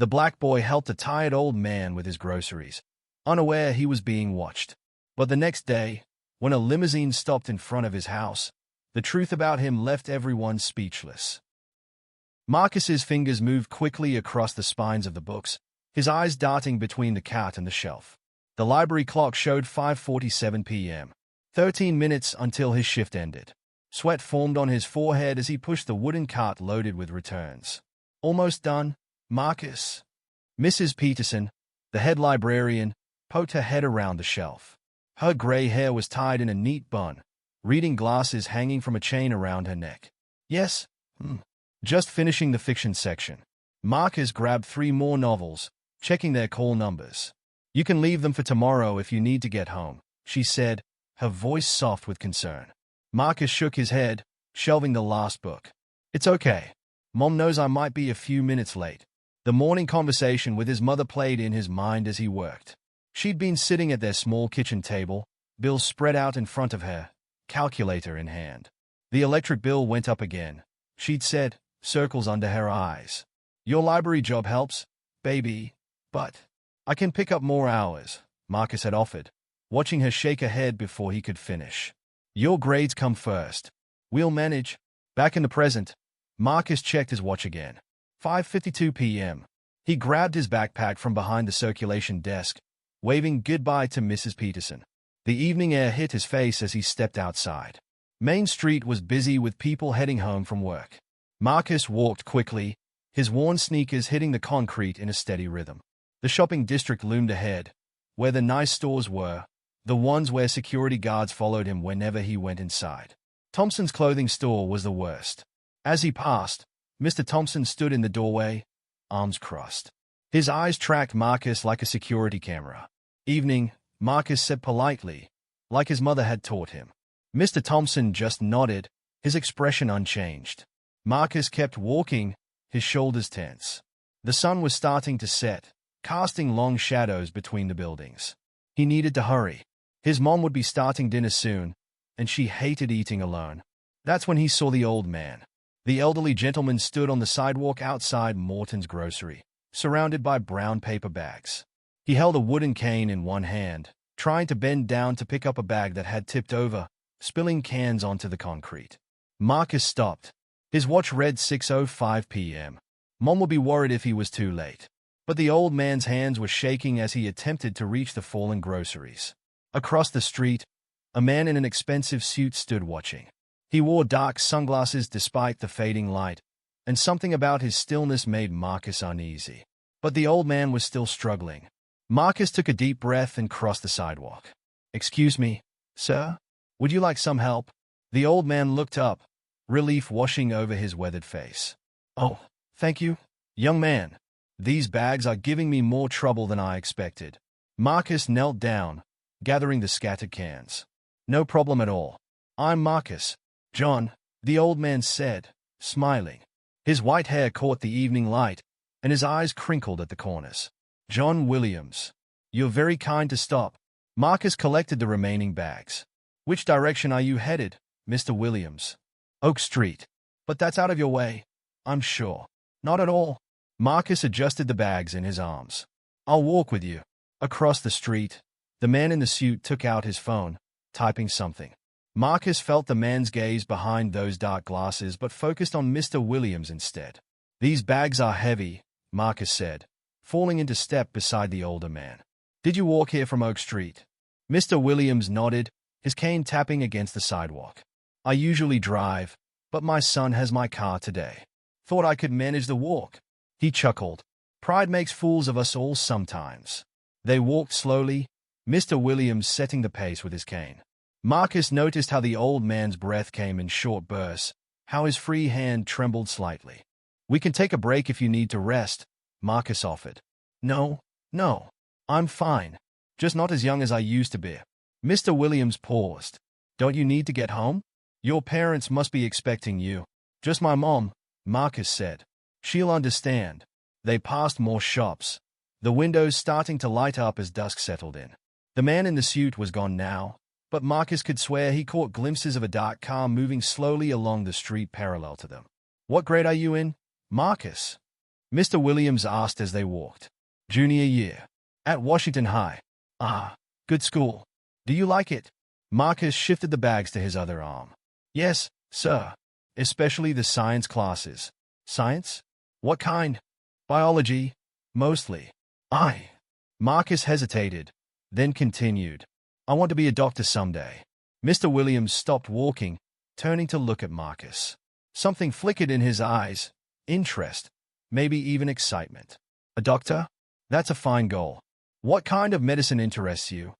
The black boy helped a tired old man with his groceries, unaware he was being watched. But the next day, when a limousine stopped in front of his house, the truth about him left everyone speechless. Marcus's fingers moved quickly across the spines of the books, his eyes darting between the cart and the shelf. The library clock showed 5:47 p.m., 13 minutes until his shift ended. Sweat formed on his forehead as he pushed the wooden cart loaded with returns. Almost done, Marcus. Mrs. Peterson, the head librarian, poked her head around the shelf. Her gray hair was tied in a neat bun, reading glasses hanging from a chain around her neck. Yes, just finishing the fiction section. Marcus grabbed 3 more novels, checking their call numbers. You can leave them for tomorrow if you need to get home, she said, her voice soft with concern. Marcus shook his head, shelving the last book. It's okay. Mom knows I might be a few minutes late. The morning conversation with his mother played in his mind as he worked. She'd been sitting at their small kitchen table, bills spread out in front of her, calculator in hand. The electric bill went up again, she'd said, circles under her eyes. Your library job helps, baby, but I can pick up more hours, Marcus had offered, watching her shake her head before he could finish. Your grades come first. We'll manage. Back in the present, Marcus checked his watch again. 5:52 p.m. He grabbed his backpack from behind the circulation desk, waving goodbye to Mrs. Peterson. The evening air hit his face as he stepped outside. Main Street was busy with people heading home from work. Marcus walked quickly, his worn sneakers hitting the concrete in a steady rhythm. The shopping district loomed ahead, where the nice stores were, the ones where security guards followed him whenever he went inside. Thompson's clothing store was the worst. As he passed, Mr. Thompson stood in the doorway, arms crossed. His eyes tracked Marcus like a security camera. Evening, Marcus said politely, like his mother had taught him. Mr. Thompson just nodded, his expression unchanged. Marcus kept walking, his shoulders tense. The sun was starting to set, casting long shadows between the buildings. He needed to hurry. His mom would be starting dinner soon, and she hated eating alone. That's when he saw the old man. The elderly gentleman stood on the sidewalk outside Morton's grocery, surrounded by brown paper bags. He held a wooden cane in one hand, trying to bend down to pick up a bag that had tipped over, spilling cans onto the concrete. Marcus stopped. His watch read 6:05 p.m. Mom would be worried if he was too late. But the old man's hands were shaking as he attempted to reach the fallen groceries. Across the street, a man in an expensive suit stood watching. He wore dark sunglasses despite the fading light, and something about his stillness made Marcus uneasy. But the old man was still struggling. Marcus took a deep breath and crossed the sidewalk. "Excuse me, sir? Would you like some help?" The old man looked up, relief washing over his weathered face. "Oh, thank you, young man. These bags are giving me more trouble than I expected." Marcus knelt down, gathering the scattered cans. "No problem at all. I'm Marcus. John," the old man said, smiling. His white hair caught the evening light, and his eyes crinkled at the corners. "John Williams. You're very kind to stop." Marcus collected the remaining bags. "Which direction are you headed, Mr. Williams?" "Oak Street. But that's out of your way, I'm sure." "Not at all." Marcus adjusted the bags in his arms. "I'll walk with you." Across the street, the man in the suit took out his phone, typing something. Marcus felt the man's gaze behind those dark glasses but focused on Mr. Williams instead. "These bags are heavy," Marcus said, falling into step beside the older man. "Did you walk here from Oak Street?" Mr. Williams nodded, his cane tapping against the sidewalk. "I usually drive, but my son has my car today. Thought I could manage the walk." He chuckled. "Pride makes fools of us all sometimes." They walked slowly, Mr. Williams setting the pace with his cane. Marcus noticed how the old man's breath came in short bursts, how his free hand trembled slightly. "We can take a break if you need to rest," Marcus offered. No, I'm fine. Just not as young as I used to be." Mr. Williams paused. "Don't you need to get home? Your parents must be expecting you." "Just my mom," Marcus said. "She'll understand." They passed more shops, the windows starting to light up as dusk settled in. The man in the suit was gone now, but Marcus could swear he caught glimpses of a dark car moving slowly along the street parallel to them. "What grade are you in, Marcus?" Mr. Williams asked as they walked. Junior year. At Washington High. Ah, good school. Do you like it? Marcus shifted the bags to his other arm. Yes, sir. Especially the science classes. Science? What kind? Biology. Mostly. Marcus hesitated, then continued. I want to be a doctor someday. Mr. Williams stopped walking, turning to look at Marcus. Something flickered in his eyes. Interest. Maybe even excitement. A doctor? That's a fine goal. What kind of medicine interests you?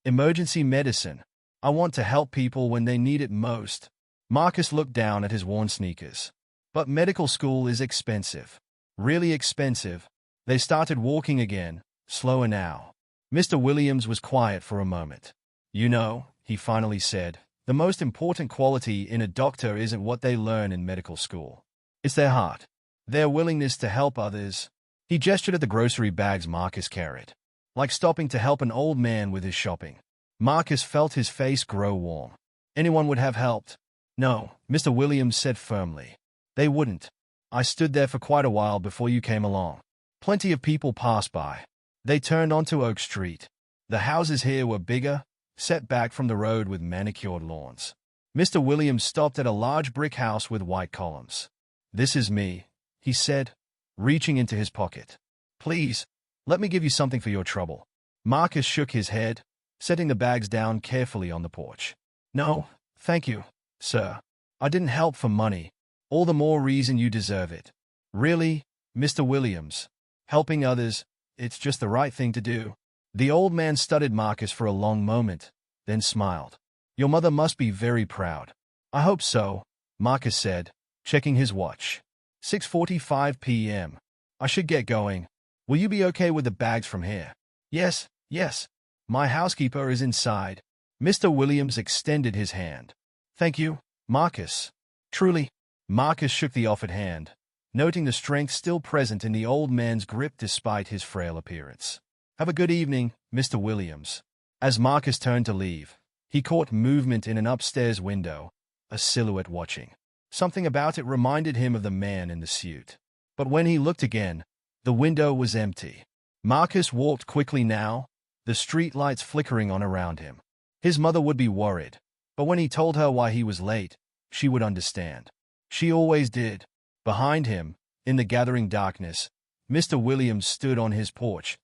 Emergency medicine. I want to help people when they need it most. Marcus looked down at his worn sneakers. But medical school is expensive. Really expensive. They started walking again, slower now. Mr. Williams was quiet for a moment. You know, he finally said, the most important quality in a doctor isn't what they learn in medical school. It's their heart. Their willingness to help others. He gestured at the grocery bags Marcus carried. Like stopping to help an old man with his shopping. Marcus felt his face grow warm. Anyone would have helped. No, Mr. Williams said firmly. They wouldn't. I stood there for quite a while before you came along. Plenty of people passed by. They turned onto Oak Street. The houses here were bigger, set back from the road with manicured lawns. Mr. Williams stopped at a large brick house with white columns. This is me, he said, reaching into his pocket. Please, let me give you something for your trouble. Marcus shook his head, setting the bags down carefully on the porch. No, thank you, sir. I didn't help for money. All the more reason you deserve it. Really, Mr. Williams, helping others, it's just the right thing to do. The old man studied Marcus for a long moment, then smiled. Your mother must be very proud. I hope so, Marcus said, checking his watch. 6:45 p.m. I should get going. Will you be okay with the bags from here? Yes, yes. My housekeeper is inside. Mr. Williams extended his hand. Thank you, Marcus. Truly. Marcus shook the offered hand, noting the strength still present in the old man's grip despite his frail appearance. Have a good evening, Mr. Williams. As Marcus turned to leave, he caught movement in an upstairs window, a silhouette watching. Something about it reminded him of the man in the suit. But when he looked again, the window was empty. Marcus walked quickly now, the street lights flickering on around him. His mother would be worried, but when he told her why he was late, she would understand. She always did. Behind him, in the gathering darkness, Mr. Williams stood on his porch,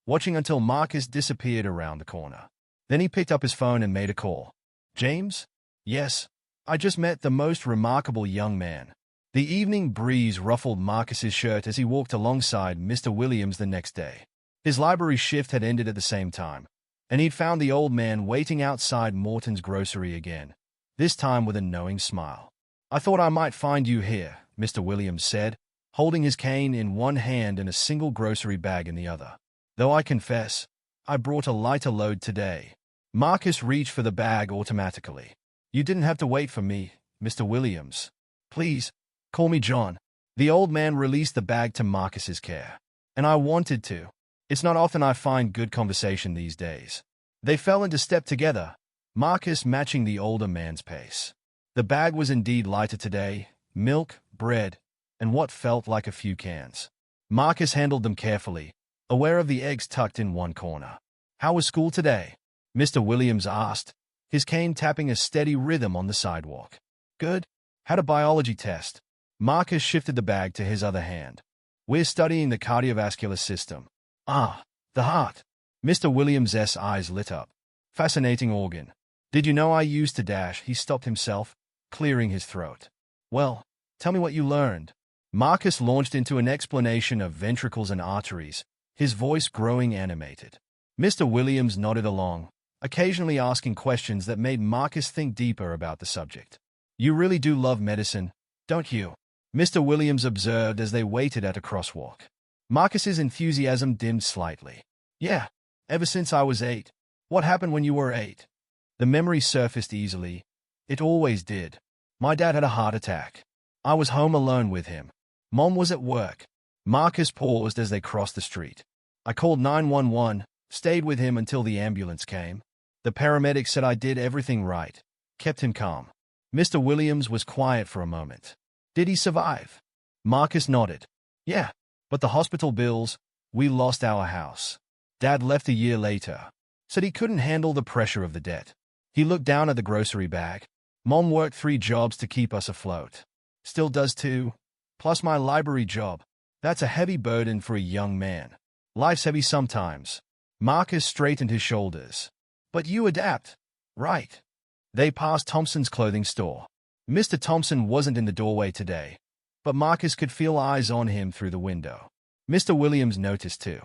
watching until Marcus disappeared around the corner. Then he picked up his phone and made a call. James? Yes. I just met the most remarkable young man. The evening breeze ruffled Marcus's shirt as he walked alongside Mr. Williams the next day. His library shift had ended at the same time, and he'd found the old man waiting outside Morton's grocery again, this time with a knowing smile. I thought I might find you here, Mr. Williams said, holding his cane in one hand and a single grocery bag in the other. Though I confess, I brought a lighter load today. Marcus reached for the bag automatically. You didn't have to wait for me, Mr. Williams. Please, call me John. The old man released the bag to Marcus's care. And I wanted to. It's not often I find good conversation these days. They fell into step together, Marcus matching the older man's pace. The bag was indeed lighter today, milk, bread, and what felt like a few cans. Marcus handled them carefully, aware of the eggs tucked in one corner. How was school today? Mr. Williams asked, his cane tapping a steady rhythm on the sidewalk. Good. Had a biology test. Marcus shifted the bag to his other hand. We're studying the cardiovascular system. Ah, the heart. Mr. Williams' eyes lit up. Fascinating organ. Did you know I used to dash? He stopped himself, clearing his throat. Well, tell me what you learned. Marcus launched into an explanation of ventricles and arteries, his voice growing animated. Mr. Williams nodded along, occasionally asking questions that made Marcus think deeper about the subject. You really do love medicine, don't you? Mr. Williams observed as they waited at a crosswalk. Marcus's enthusiasm dimmed slightly. Yeah, ever since I was 8. What happened when you were 8? The memory surfaced easily. It always did. My dad had a heart attack. I was home alone with him. Mom was at work. Marcus paused as they crossed the street. I called 911, stayed with him until the ambulance came. The paramedics said I did everything right, kept him calm. Mr. Williams was quiet for a moment. Did he survive? Marcus nodded. Yeah. But the hospital bills, we lost our house. Dad left a year later. Said he couldn't handle the pressure of the debt. He looked down at the grocery bag. Mom worked 3 jobs to keep us afloat. Still does too. Plus my library job. That's a heavy burden for a young man. Life's heavy sometimes. Marcus straightened his shoulders. But you adapt, right? They passed Thompson's clothing store. Mr. Thompson wasn't in the doorway today, but Marcus could feel eyes on him through the window. Mr. Williams noticed too.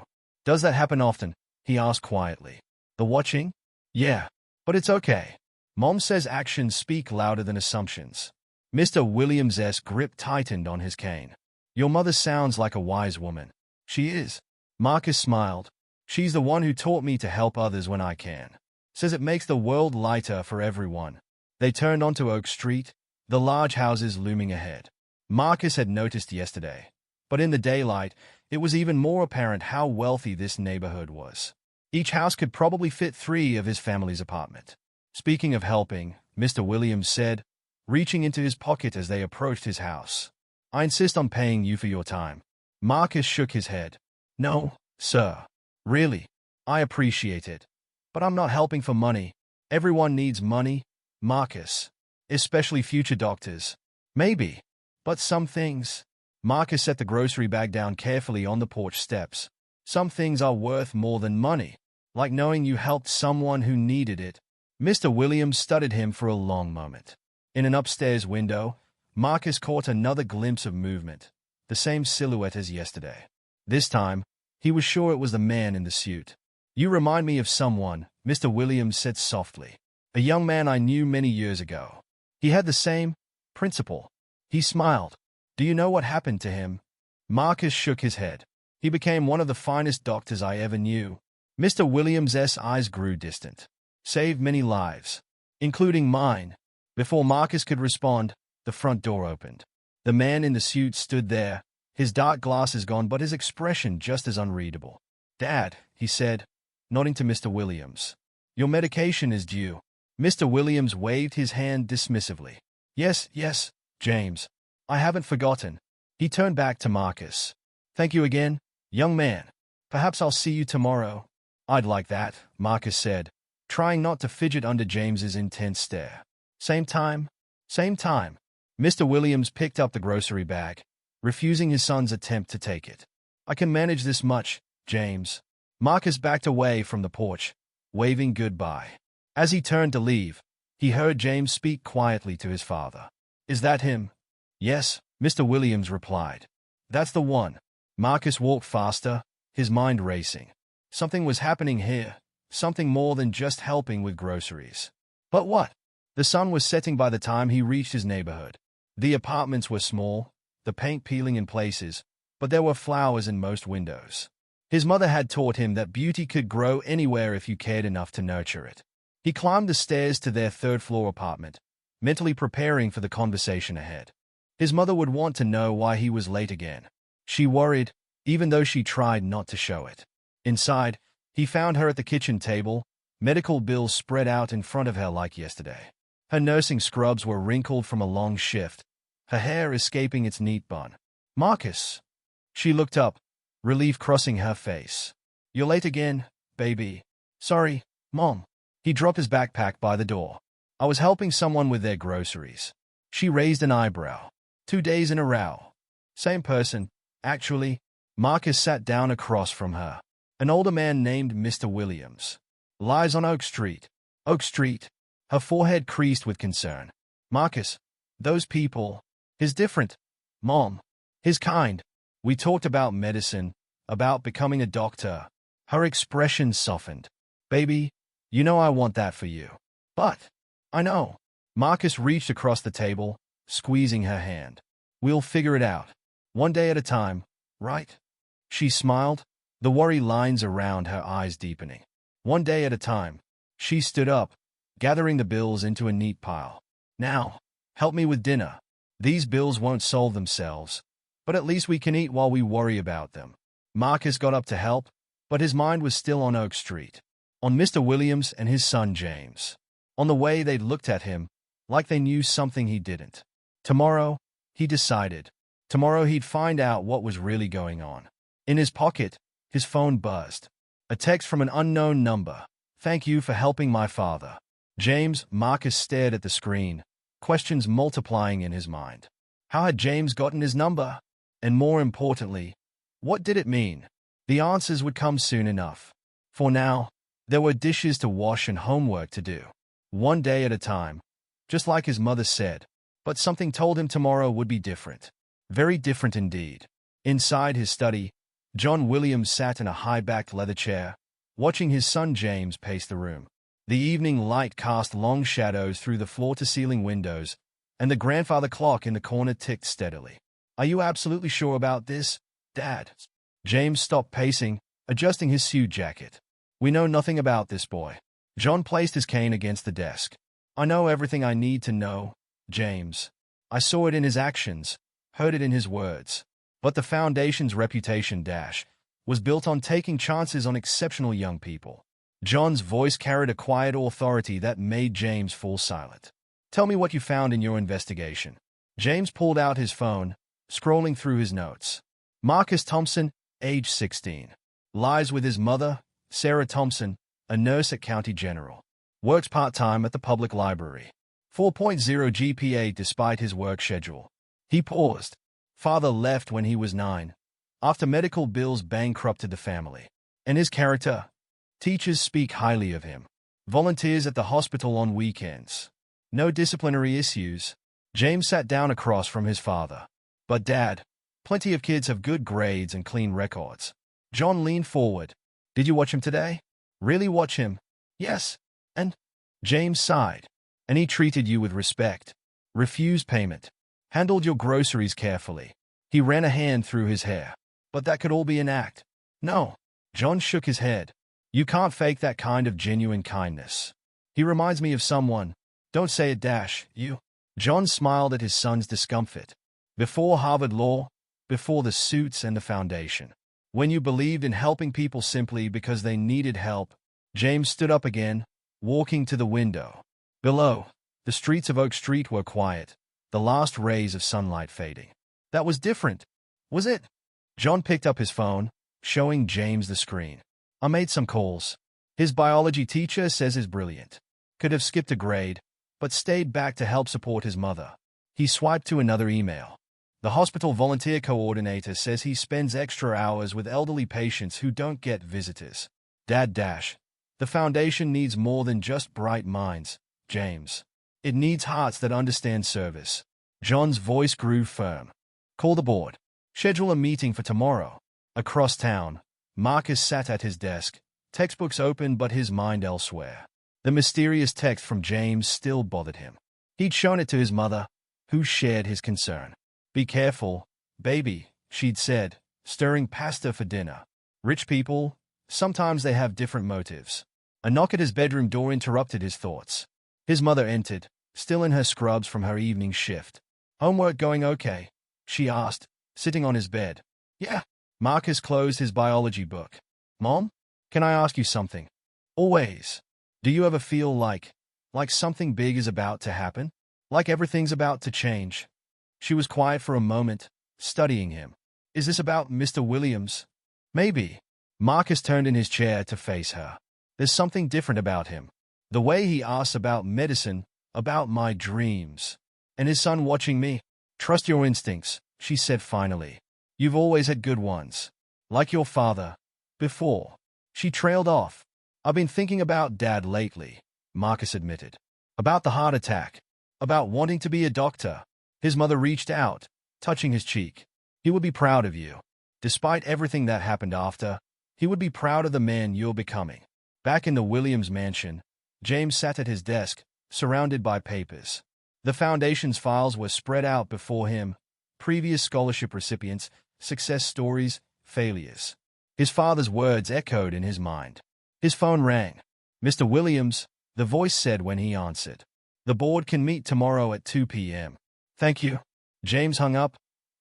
Does that happen often? He asked quietly. The watching? Yeah, but it's okay. Mom says actions speak louder than assumptions. Mr. Williams's grip tightened on his cane. Your mother sounds like a wise woman. She is. Marcus smiled. She's the one who taught me to help others when I can. Says it makes the world lighter for everyone. They turned onto Oak Street, the large houses looming ahead. Marcus had noticed yesterday, but in the daylight, it was even more apparent how wealthy this neighborhood was. Each house could probably fit 3 of his family's apartment. Speaking of helping, Mr. Williams said, reaching into his pocket as they approached his house. I insist on paying you for your time. Marcus shook his head. No, sir. Really, I appreciate it. But I'm not helping for money. Everyone needs money, Marcus. Especially future doctors. Maybe. But some things. Marcus set the grocery bag down carefully on the porch steps. Some things are worth more than money. Like knowing you helped someone who needed it. Mr. Williams studied him for a long moment. In an upstairs window, Marcus caught another glimpse of movement. The same silhouette as yesterday. This time, he was sure it was the man in the suit. You remind me of someone, Mr. Williams said softly. A young man I knew many years ago. He had the same principle. He smiled. Do you know what happened to him? Marcus shook his head. He became one of the finest doctors I ever knew. Mr. Williams's eyes grew distant. Saved many lives, including mine. Before Marcus could respond, the front door opened. The man in the suit stood there, his dark glasses gone but his expression just as unreadable. Dad, he said, nodding to Mr. Williams. Your medication is due. Mr. Williams waved his hand dismissively. Yes, James. I haven't forgotten. He turned back to Marcus. Thank you again, young man. Perhaps I'll see you tomorrow. I'd like that, Marcus said, trying not to fidget under James's intense stare. Same time? Same time. Mr. Williams picked up the grocery bag, refusing his son's attempt to take it. I can manage this much, James. Marcus backed away from the porch, waving goodbye. As he turned to leave, he heard James speak quietly to his father. Is that him? Yes, Mr. Williams replied. That's the one. Marcus walked faster, his mind racing. Something was happening here, something more than just helping with groceries. But what? The sun was setting by the time he reached his neighborhood. The apartments were small, the paint peeling in places, but there were flowers in most windows. His mother had taught him that beauty could grow anywhere if you cared enough to nurture it. He climbed the stairs to their third-floor apartment, mentally preparing for the conversation ahead. His mother would want to know why he was late again. She worried, even though she tried not to show it. Inside, he found her at the kitchen table, medical bills spread out in front of her like yesterday. Her nursing scrubs were wrinkled from a long shift, her hair escaping its neat bun. Marcus! She looked up, relief crossing her face. You're late again, baby. Sorry, Mom. He dropped his backpack by the door. I was helping someone with their groceries. She raised an eyebrow. 2 days in a row. Same person, actually. Marcus sat down across from her. An older man named Mr. Williams. Lies on Oak Street. Oak Street. Her forehead creased with concern. Marcus, those people. His different. Mom. His kind. We talked about medicine, about becoming a doctor. Her expression softened. Baby, you know I want that for you. But, I know. Marcus reached across the table, squeezing her hand. We'll figure it out. One day at a time, right? She smiled, the worry lines around her eyes deepening. One day at a time. She stood up, gathering the bills into a neat pile. Now, help me with dinner. These bills won't solve themselves, but at least we can eat while we worry about them. Marcus got up to help, but his mind was still on Oak Street. On Mr. Williams and his son James. On the way they looked at him, like they knew something he didn't. Tomorrow, he decided. Tomorrow he'd find out what was really going on. In his pocket, his phone buzzed. A text from an unknown number. "Thank you for helping my father." Marcus stared at the screen, questions multiplying in his mind. How had James gotten his number? And more importantly, what did it mean? The answers would come soon enough. For now, there were dishes to wash and homework to do. One day at a time, just like his mother said. But something told him tomorrow would be different. Very different indeed. Inside his study, John Williams sat in a high-backed leather chair, watching his son James pace the room. The evening light cast long shadows through the floor-to-ceiling windows, and the grandfather clock in the corner ticked steadily. "Are you absolutely sure about this, Dad?" James stopped pacing, adjusting his suit jacket. "We know nothing about this boy." John placed his cane against the desk. "I know everything I need to know, James. I saw it in his actions, heard it in his words. But the Foundation's reputation was built on taking chances on exceptional young people." John's voice carried a quiet authority that made James fall silent. "Tell me what you found in your investigation." James pulled out his phone, scrolling through his notes. Marcus Thompson, age 16. Lives with his mother, Sarah Thompson, a nurse at County General. Works part-time at the public library. 4.0 GPA despite his work schedule. He paused. Father left when he was 9, after medical bills bankrupted the family. And his character? Teachers speak highly of him. Volunteers at the hospital on weekends. No disciplinary issues. James sat down across from his father. "But Dad, plenty of kids have good grades and clean records." John leaned forward. "Did you watch him today?" "Really watch him?" "Yes." "And?" James sighed. "And he treated you with respect. Refused payment. Handled your groceries carefully." He ran a hand through his hair. "But that could all be an act." "No." John shook his head. "You can't fake that kind of genuine kindness. He reminds me of someone." "Don't say it, you." John smiled at his son's discomfort. "Before Harvard Law, before the suits and the Foundation. When you believed in helping people simply because they needed help." James stood up again, walking to the window. Below, the streets of Oak Street were quiet, the last rays of sunlight fading. "That was different, was it?" John picked up his phone, showing James the screen. "I made some calls. His biology teacher says he's brilliant. Could have skipped a grade, but stayed back to help support his mother." He swiped to another email. "The hospital volunteer coordinator says he spends extra hours with elderly patients who don't get visitors." Dad The Foundation needs more than just bright minds, James. It needs hearts that understand service. John's voice grew firm. "Call the board. Schedule a meeting for tomorrow." Across town, Marcus sat at his desk, textbooks open but his mind elsewhere. The mysterious text from James still bothered him. He'd shown it to his mother, who shared his concern. "Be careful, baby," she'd said, stirring pasta for dinner. "Rich people, sometimes they have different motives." A knock at his bedroom door interrupted his thoughts. His mother entered, still in her scrubs from her evening shift. "Homework going okay?" she asked, sitting on his bed. "Yeah." Marcus closed his biology book. "Mom, can I ask you something?" "Always." "Do you ever feel like something big is about to happen? Like everything's about to change?" She was quiet for a moment, studying him. "Is this about Mr. Williams?" "Maybe." Marcus turned in his chair to face her. "There's something different about him. The way he asks about medicine, about my dreams. And his son watching me. Trust your instincts," she said finally. "You've always had good ones. Like your father. Before." She trailed off. "I've been thinking about Dad lately," Marcus admitted. "About the heart attack. About wanting to be a doctor." His mother reached out, touching his cheek. "He would be proud of you. Despite everything that happened after, he would be proud of the man you're becoming." Back in the Williams mansion, James sat at his desk, surrounded by papers. The Foundation's files were spread out before him, previous scholarship recipients, success stories, failures. His father's words echoed in his mind. His phone rang. "Mr. Williams," the voice said when he answered. "The board can meet tomorrow at 2 p.m. "Thank you." James hung up,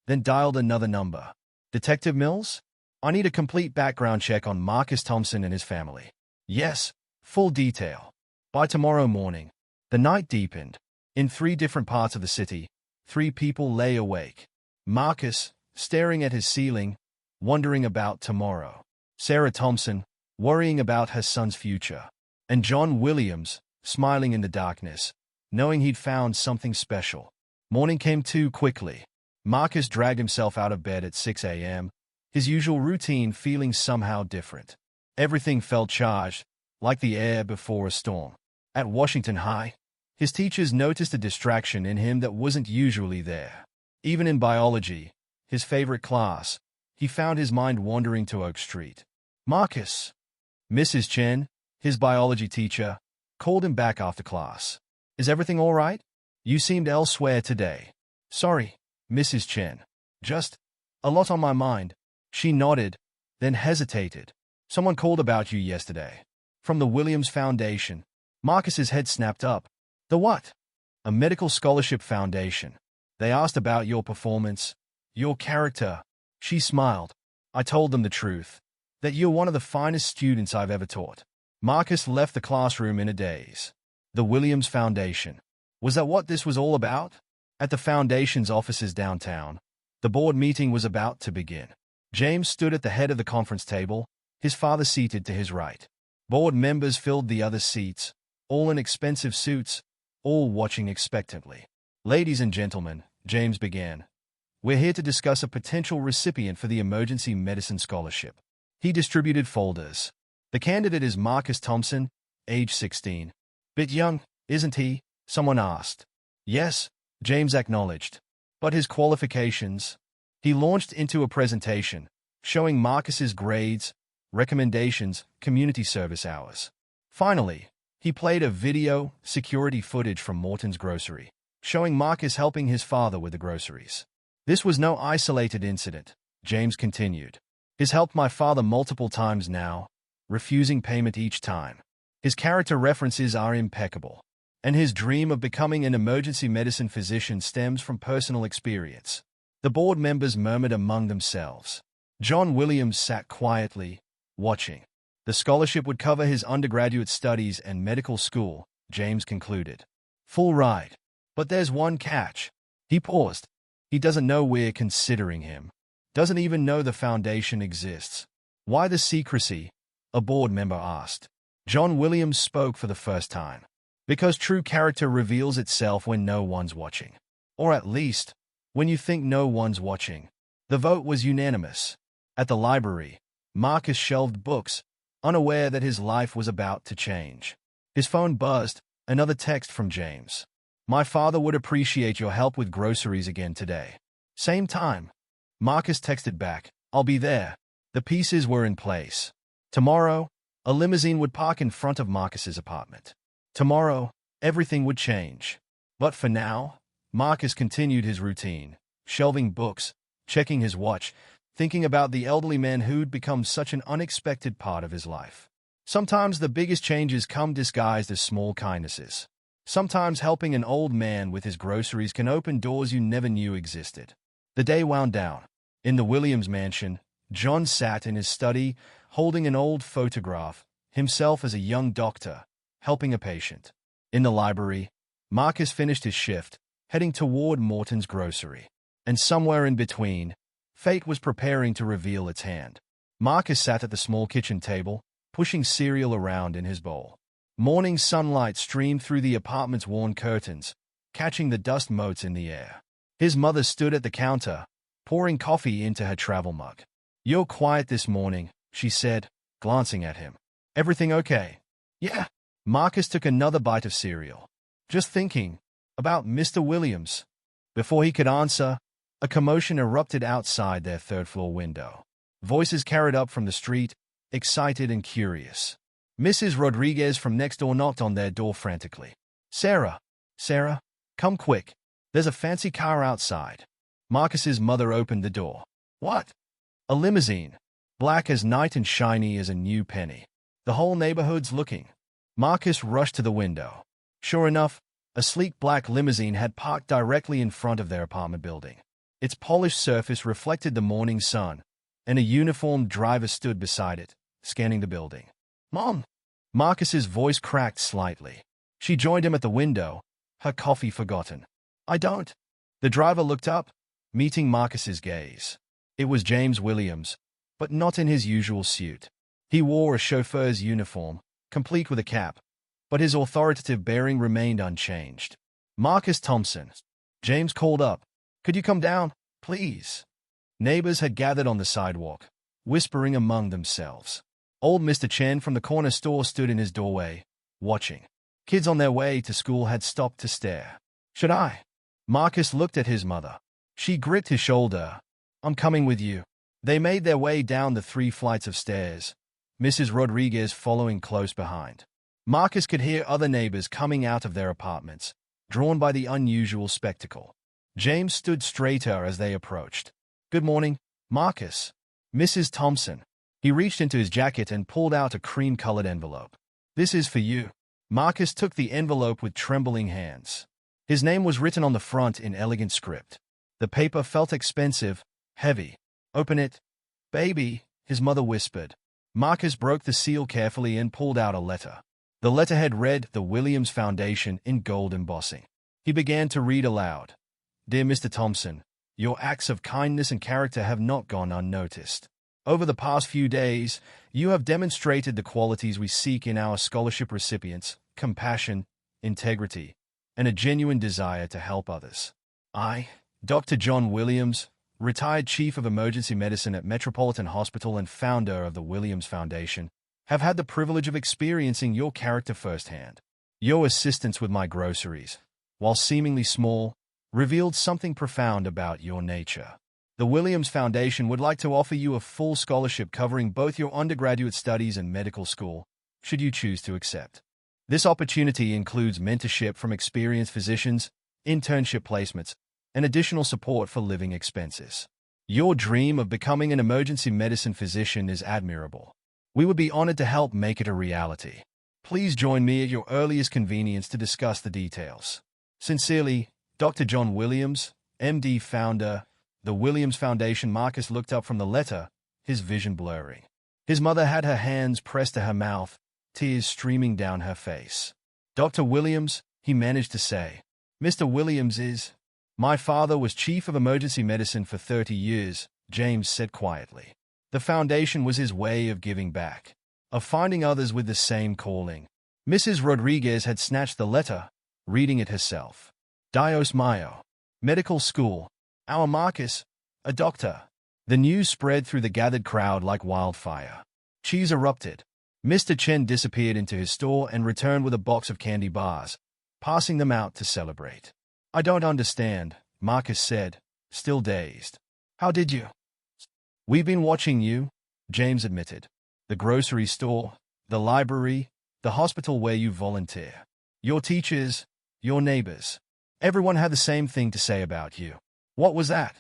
then dialed another number. "Detective Mills? I need a complete background check on Marcus Thompson and his family." "Yes, full detail. By tomorrow morning." The night deepened. In 3 different parts of the city, 3 people lay awake. Marcus, staring at his ceiling, wondering about tomorrow. Sarah Thompson, worrying about her son's future. And John Williams, smiling in the darkness, knowing he'd found something special. Morning came too quickly. Marcus dragged himself out of bed at 6 a.m., his usual routine feeling somehow different. Everything felt charged, like the air before a storm. At Washington High, his teachers noticed a distraction in him that wasn't usually there. Even in biology, his favorite class, he found his mind wandering to Oak Street. Marcus. Mrs. Chen, his biology teacher, called him back after class. Is everything all right? You seemed elsewhere today. Sorry, Mrs. Chen. Just a lot on my mind. She nodded, then hesitated. Someone called about you yesterday. From the Williams Foundation. Marcus's head snapped up. The what? A medical scholarship foundation. They asked about your performance, your character. She smiled. I told them the truth, that you're one of the finest students I've ever taught. Marcus left the classroom in a daze. The Williams Foundation. Was that what this was all about? At the foundation's offices downtown, the board meeting was about to begin. James stood at the head of the conference table, his father seated to his right. Board members filled the other seats, all in expensive suits, all watching expectantly. Ladies and gentlemen, James began, we're here to discuss a potential recipient for the Emergency Medicine Scholarship. He distributed folders. The candidate is Marcus Thompson, age 16. Bit young, isn't he? Someone asked. Yes, James acknowledged. But his qualifications? He launched into a presentation, showing Marcus's grades, recommendations, community service hours. Finally, he played a video, security footage from Morton's grocery, showing Marcus helping his father with the groceries. This was no isolated incident, James continued. He's helped my father multiple times now, refusing payment each time. His character references are impeccable, and his dream of becoming an emergency medicine physician stems from personal experience. The board members murmured among themselves. John Williams sat quietly, watching. The scholarship would cover his undergraduate studies and medical school, James concluded. Full ride. But there's one catch. He paused. He doesn't know we're considering him. Doesn't even know the foundation exists. Why the secrecy? A board member asked. John Williams spoke for the first time. Because true character reveals itself when no one's watching. Or at least, when you think no one's watching. The vote was unanimous. At the library, Marcus shelved books, unaware that his life was about to change. His phone buzzed, another text from James. My father would appreciate your help with groceries again today. Same time. Marcus texted back, I'll be there. The pieces were in place. Tomorrow, a limousine would park in front of Marcus's apartment. Tomorrow, everything would change. But for now, Marcus continued his routine, shelving books, checking his watch, thinking about the elderly man who'd become such an unexpected part of his life. Sometimes the biggest changes come disguised as small kindnesses. Sometimes helping an old man with his groceries can open doors you never knew existed. The day wound down. In the Williams mansion, John sat in his study, holding an old photograph, himself as a young doctor, helping a patient. In the library, Marcus finished his shift, heading toward Morton's grocery. And somewhere in between, fate was preparing to reveal its hand. Marcus sat at the small kitchen table, pushing cereal around in his bowl. Morning sunlight streamed through the apartment's worn curtains, catching the dust motes in the air. His mother stood at the counter, pouring coffee into her travel mug. You're quiet this morning, she said, glancing at him. Everything okay? Yeah. Marcus took another bite of cereal. Just thinking about Mr. Williams. Before he could answer, a commotion erupted outside their third-floor window. Voices carried up from the street, excited and curious. Mrs. Rodriguez from next door knocked on their door frantically. Sarah, come quick. There's a fancy car outside. Marcus's mother opened the door. What? A limousine. Black as night and shiny as a new penny. The whole neighborhood's looking. Marcus rushed to the window. Sure enough, a sleek black limousine had parked directly in front of their apartment building. Its polished surface reflected the morning sun, and a uniformed driver stood beside it, scanning the building. Mom! Marcus's voice cracked slightly. She joined him at the window, her coffee forgotten. I don't. The driver looked up, meeting Marcus's gaze. It was James Williams, but not in his usual suit. He wore a chauffeur's uniform, complete with a cap, but his authoritative bearing remained unchanged. "Marcus Thompson," James called up. "Could you come down, please?" Neighbors had gathered on the sidewalk, whispering among themselves. Old Mr. Chen from the corner store stood in his doorway, watching. Kids on their way to school had stopped to stare. "Should I?" Marcus looked at his mother. She gripped his shoulder. "I'm coming with you." They made their way down the 3 flights of stairs, Mrs. Rodriguez following close behind. Marcus could hear other neighbors coming out of their apartments, drawn by the unusual spectacle. James stood straighter as they approached. "Good morning, Marcus." "Mrs. Thompson." He reached into his jacket and pulled out a cream-colored envelope. "This is for you." Marcus took the envelope with trembling hands. His name was written on the front in elegant script. The paper felt expensive, heavy. "Open it, baby," his mother whispered. Marcus broke the seal carefully and pulled out a letter. The letterhead read, "The Williams Foundation," in gold embossing. He began to read aloud. "Dear Mr. Thompson, your acts of kindness and character have not gone unnoticed. Over the past few days, you have demonstrated the qualities we seek in our scholarship recipients: compassion, integrity, and a genuine desire to help others. I, Dr. John Williams, retired Chief of Emergency Medicine at Metropolitan Hospital and founder of the Williams Foundation, have had the privilege of experiencing your character firsthand. Your assistance with my groceries, while seemingly small, revealed something profound about your nature. The Williams Foundation would like to offer you a full scholarship covering both your undergraduate studies and medical school, should you choose to accept. This opportunity includes mentorship from experienced physicians, internship placements, and additional support for living expenses. Your dream of becoming an emergency medicine physician is admirable. We would be honored to help make it a reality. Please join me at your earliest convenience to discuss the details. Sincerely, Dr. John Williams, MD, founder, the Williams Foundation. Marcus looked up from the letter, his vision blurring. His mother had her hands pressed to her mouth, tears streaming down her face. "Dr. Williams," he managed to say. "Mr. Williams is—" "My father was chief of emergency medicine for 30 years, James said quietly. The foundation was his way of giving back, of finding others with the same calling. Mrs. Rodriguez had snatched the letter, reading it herself. "Dios mío. Medical school. Our Marcus, a doctor." The news spread through the gathered crowd like wildfire. Cheers erupted. Mr. Chen disappeared into his store and returned with a box of candy bars, passing them out to celebrate. "I don't understand," Marcus said, still dazed. "How did you?" "We've been watching you," James admitted. "The grocery store, the library, the hospital where you volunteer. Your teachers, your neighbors. Everyone had the same thing to say about you." "What was that?"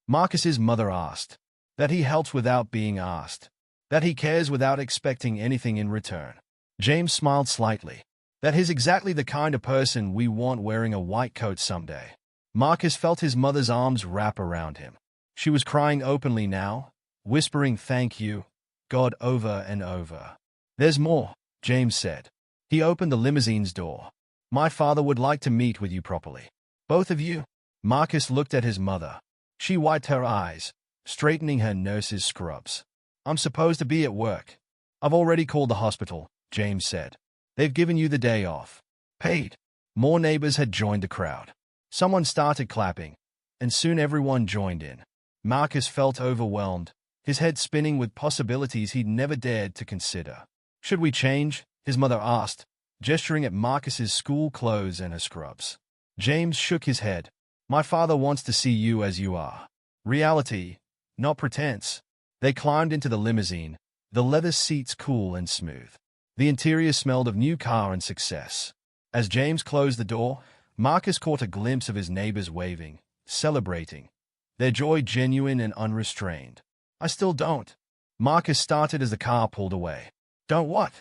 Marcus's mother asked. "That he helps without being asked. That he cares without expecting anything in return." James smiled slightly. "That he's exactly the kind of person we want wearing a white coat someday." Marcus felt his mother's arms wrap around him. She was crying openly now, whispering "thank you, God" over and over. "There's more," James said. He opened the limousine's door. "My father would like to meet with you properly. Both of you." Marcus looked at his mother. She wiped her eyes, straightening her nurse's scrubs. "I'm supposed to be at work." "I've already called the hospital," James said. "They've given you the day off. Paid." More neighbors had joined the crowd. Someone started clapping, and soon everyone joined in. Marcus felt overwhelmed, his head spinning with possibilities he'd never dared to consider. "Should we change?" his mother asked, gesturing at Marcus's school clothes and her scrubs. James shook his head. "My father wants to see you as you are. Reality, not pretense." They climbed into the limousine, the leather seats cool and smooth. The interior smelled of new car and success. As James closed the door, Marcus caught a glimpse of his neighbors waving, celebrating, their joy genuine and unrestrained. "I still don't." Marcus started as the car pulled away. "Don't what?"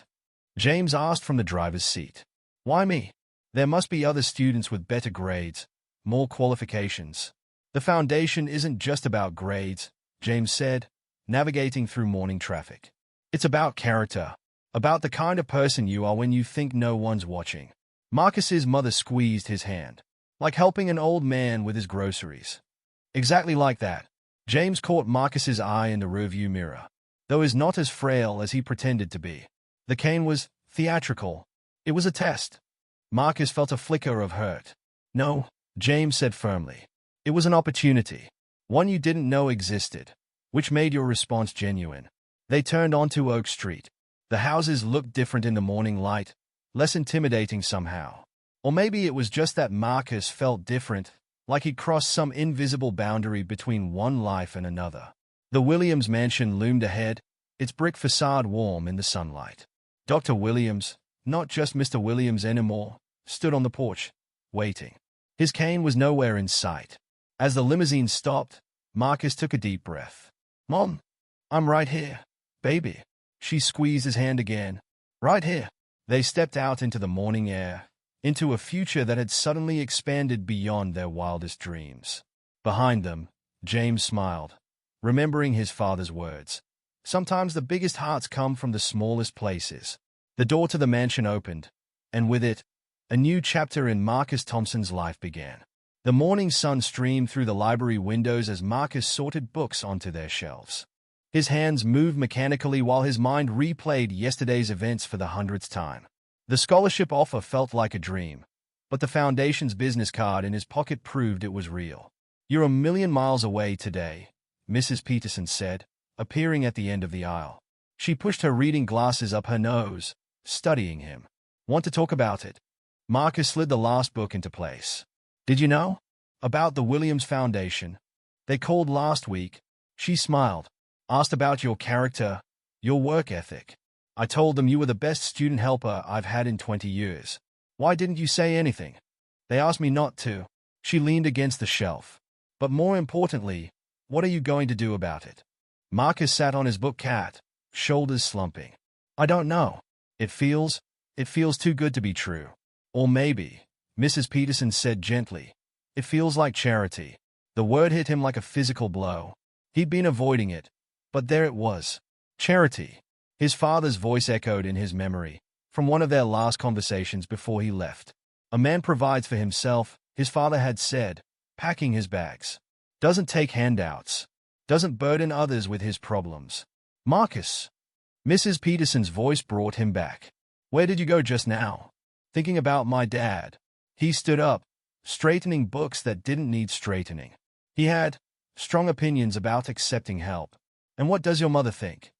James asked from the driver's seat. "Why me? There must be other students with better grades, more qualifications." "The foundation isn't just about grades," James said, navigating through morning traffic. "It's about character, about the kind of person you are when you think no one's watching." Marcus's mother squeezed his hand, like helping an old man with his groceries. "Exactly like that." James caught Marcus's eye in the rearview mirror. though is not as frail as he pretended to be. The cane was theatrical. It was a test. Marcus felt a flicker of hurt. No, James said firmly. It was an opportunity. One you didn't know existed, which made your response genuine. They turned onto Oak Street. The houses looked different in the morning light, less intimidating somehow. Or maybe it was just that Marcus felt different, like he'd crossed some invisible boundary between one life and another. The Williams mansion loomed ahead, its brick facade warm in the sunlight. Dr. Williams, not just Mr. Williams anymore, stood on the porch, waiting. His cane was nowhere in sight. As the limousine stopped, Marcus took a deep breath. "Mom, I'm right here, baby." She squeezed his hand again. "Right here." They stepped out into the morning air, into a future that had suddenly expanded beyond their wildest dreams. Behind them, James smiled, remembering his father's words. Sometimes the biggest hearts come from the smallest places. The door to the mansion opened, and with it, a new chapter in Marcus Thompson's life began. The morning sun streamed through the library windows as Marcus sorted books onto their shelves. His hands moved mechanically while his mind replayed yesterday's events for the 100th time. The scholarship offer felt like a dream, but the Foundation's business card in his pocket proved it was real. "You're a million miles away today," Mrs. Peterson said, appearing at the end of the aisle. She pushed her reading glasses up her nose, studying him. "Want to talk about it?" Marcus slid the last book into place. "Did you know about the Williams Foundation? They called last week." She smiled. "Asked about your character, your work ethic. I told them you were the best student helper I've had in 20 years. Why didn't you say anything?" "They asked me not to." She leaned against the shelf. "But more importantly, what are you going to do about it?" Marcus sat on his bookcat, shoulders slumping. "I don't know. It feels too good to be true. Or maybe," Mrs. Peterson said gently, "it feels like charity." The word hit him like a physical blow. He'd been avoiding it, but there it was. Charity. His father's voice echoed in his memory, from one of their last conversations before he left. "A man provides for himself," his father had said, packing his bags. "Doesn't take handouts. Doesn't burden others with his problems." "Marcus." Mrs. Peterson's voice brought him back. "Where did you go just now?" "Thinking about my dad." He stood up, straightening books that didn't need straightening. He had strong opinions about accepting help. "And what does your mother think?"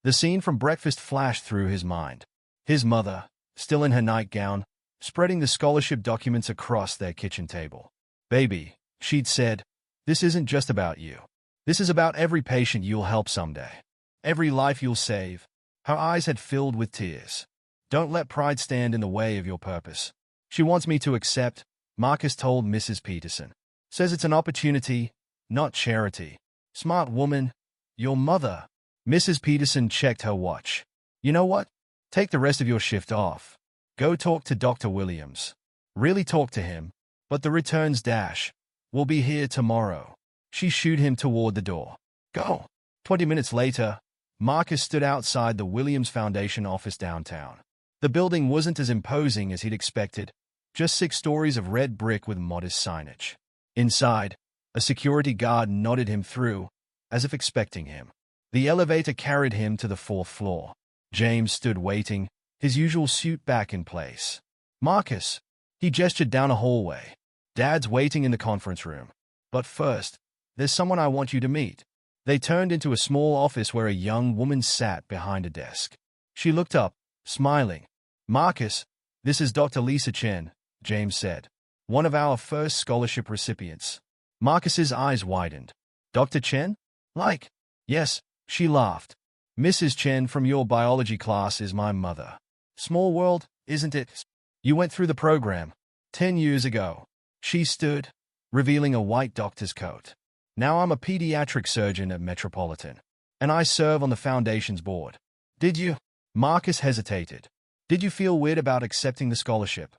The scene from breakfast flashed through his mind. His mother, still in her nightgown, spreading the scholarship documents across their kitchen table. "Baby," she'd said, "this isn't just about you. This is about every patient you'll help someday. Every life you'll save." Her eyes had filled with tears. "Don't let pride stand in the way of your purpose." "She wants me to accept," Marcus told Mrs. Peterson. "Says it's an opportunity, not charity." "Smart woman. Your mother." Mrs. Peterson checked her watch. "You know what? Take the rest of your shift off. Go talk to Dr. Williams. Really talk to him. But the returns dash. We'll be here tomorrow." She shooed him toward the door. "Go." 20 minutes later, Marcus stood outside the Williams Foundation office downtown. The building wasn't as imposing as he'd expected, just 6 stories of red brick with modest signage. Inside, a security guard nodded him through, as if expecting him. The elevator carried him to the 4th floor. James stood waiting, his usual suit back in place. "Marcus." He gestured down a hallway. "Dad's waiting in the conference room. But first, there's someone I want you to meet." They turned into a small office where a young woman sat behind a desk. She looked up, smiling. "Marcus, this is Dr. Lisa Chen," James said. "One of our first scholarship recipients." Marcus's eyes widened. "Dr. Chen? Like?" "Yes," she laughed. "Mrs. Chen from your biology class is my mother. Small world, isn't it? You went through the program 10 years ago." She stood, revealing a white doctor's coat. "Now I'm a pediatric surgeon at Metropolitan, and I serve on the Foundation's board." "Did you?" Marcus hesitated. "Did you feel weird about accepting the scholarship?"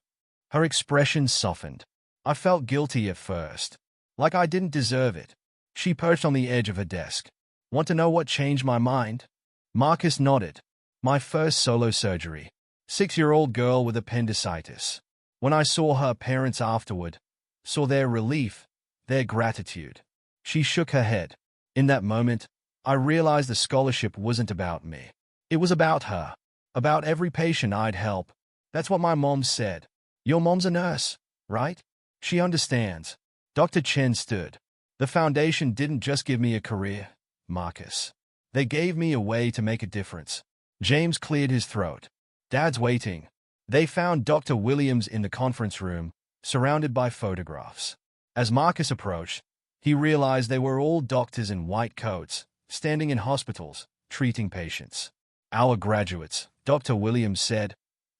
Her expression softened. "I felt guilty at first, like I didn't deserve it." She perched on the edge of her desk. "Want to know what changed my mind?" Marcus nodded. "My first solo surgery. 6-year-old girl with appendicitis. When I saw her parents afterward, saw their relief, their gratitude." She shook her head. "In that moment, I realized the scholarship wasn't about me. It was about her, about every patient I'd help. That's what my mom said. Your mom's a nurse, right? She understands. Dr. Chen stood. The foundation didn't just give me a career, Marcus. They gave me a way to make a difference. James cleared his throat. Dad's waiting. They found Dr. Williams in the conference room, surrounded by photographs. As Marcus approached, he realized they were all doctors in white coats, standing in hospitals, treating patients. Our graduates, Dr. Williams said,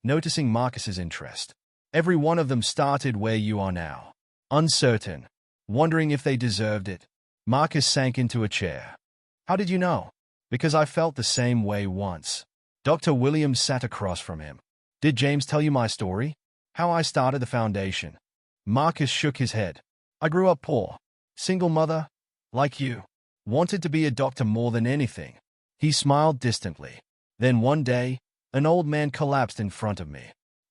noticing Marcus's interest. Every one of them started where you are now. Uncertain, wondering if they deserved it. Marcus sank into a chair. How did you know? Because I felt the same way once. Dr. Williams sat across from him. Did James tell you my story? How I started the foundation? Marcus shook his head. I grew up poor. Single mother, like you. Wanted to be a doctor more than anything. He smiled distantly. Then one day, an old man collapsed in front of me.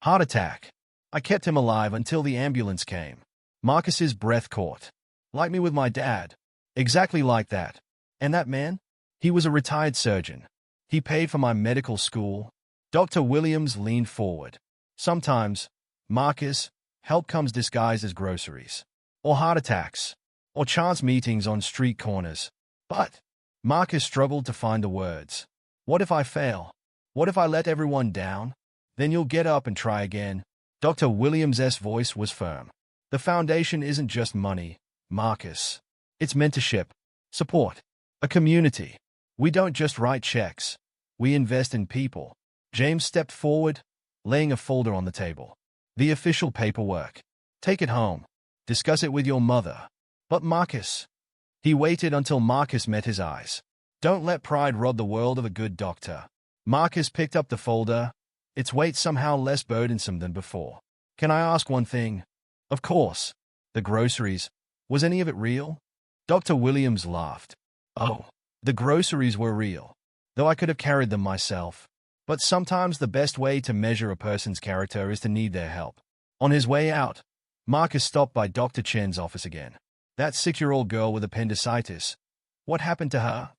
Heart attack. I kept him alive until the ambulance came. Marcus's breath caught. Like me with my dad. Exactly like that. And that man? He was a retired surgeon. He paid for my medical school. Dr. Williams leaned forward. Sometimes, Marcus, help comes disguised as groceries. Or heart attacks. Or chance meetings on street corners. But Marcus struggled to find the words. What if I fail? What if I let everyone down? Then you'll get up and try again. Dr. Williams' voice was firm. The foundation isn't just money, Marcus. It's mentorship, support, a community. We don't just write checks. We invest in people. James stepped forward, laying a folder on the table. The official paperwork. Take it home. Discuss it with your mother. But Marcus. He waited until Marcus met his eyes. Don't let pride rob the world of a good doctor. Marcus picked up the folder, its weight somehow less burdensome than before. Can I ask one thing? Of course. The groceries. Was any of it real? Dr. Williams laughed. Oh, the groceries were real. Though I could have carried them myself. But sometimes the best way to measure a person's character is to need their help. On his way out, Marcus stopped by Dr. Chen's office again. That 6-year-old girl with appendicitis. What happened to her?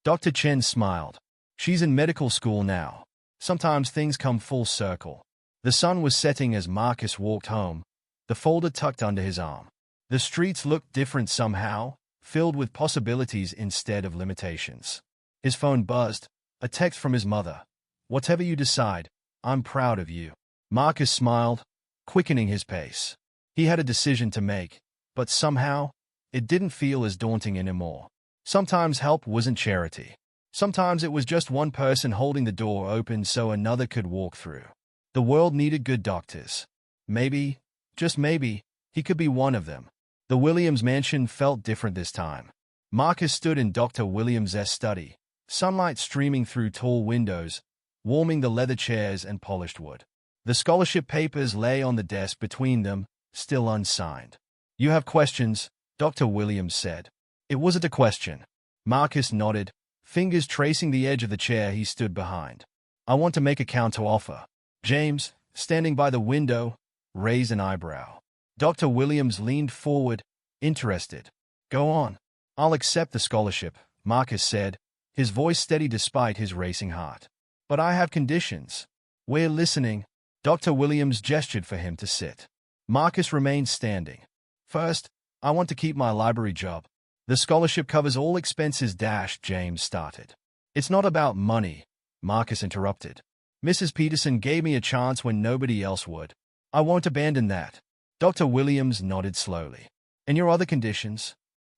Dr. Chen smiled. She's in medical school now. Sometimes things come full circle. The sun was setting as Marcus walked home, the folder tucked under his arm. The streets looked different somehow, filled with possibilities instead of limitations. His phone buzzed, a text from his mother. Whatever you decide, I'm proud of you. Marcus smiled, quickening his pace. He had a decision to make, but somehow, it didn't feel as daunting anymore. Sometimes help wasn't charity. Sometimes it was just one person holding the door open so another could walk through. The world needed good doctors. Maybe, just maybe, he could be one of them. The Williams mansion felt different this time. Marcus stood in Dr. Williams' study, sunlight streaming through tall windows, warming the leather chairs and polished wood. The scholarship papers lay on the desk between them, still unsigned. You have questions, Dr. Williams said. It wasn't a question. Marcus nodded, fingers tracing the edge of the chair he stood behind. I want to make a counteroffer. James, standing by the window, raised an eyebrow. Dr. Williams leaned forward, interested. Go on. I'll accept the scholarship, Marcus said, his voice steady despite his racing heart. But I have conditions. We're listening. Dr. Williams gestured for him to sit. Marcus remained standing. First, I want to keep my library job. The scholarship covers all expenses. James started. It's not about money, Marcus interrupted. Mrs. Peterson gave me a chance when nobody else would. I won't abandon that. Dr. Williams nodded slowly. And your other conditions?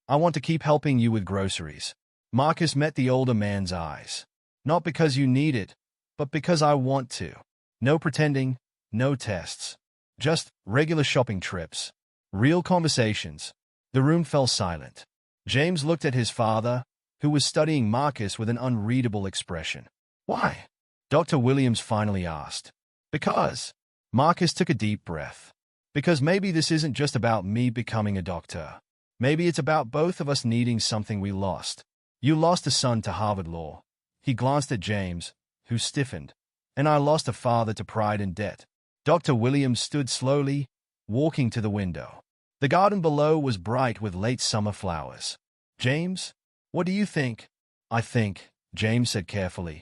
I want to keep helping you with groceries. Marcus met the older man's eyes. Not because you need it, but because I want to. No pretending, no tests. Just regular shopping trips. Real conversations. The room fell silent. James looked at his father, who was studying Marcus with an unreadable expression. Why? Dr. Williams finally asked. Because. Marcus took a deep breath. Because maybe this isn't just about me becoming a doctor. Maybe it's about both of us needing something we lost. You lost a son to Harvard Law. He glanced at James, who stiffened. And I lost a father to pride and debt. Dr. Williams stood slowly, walking to the window. The garden below was bright with late summer flowers. James, what do you think? I think, James said carefully,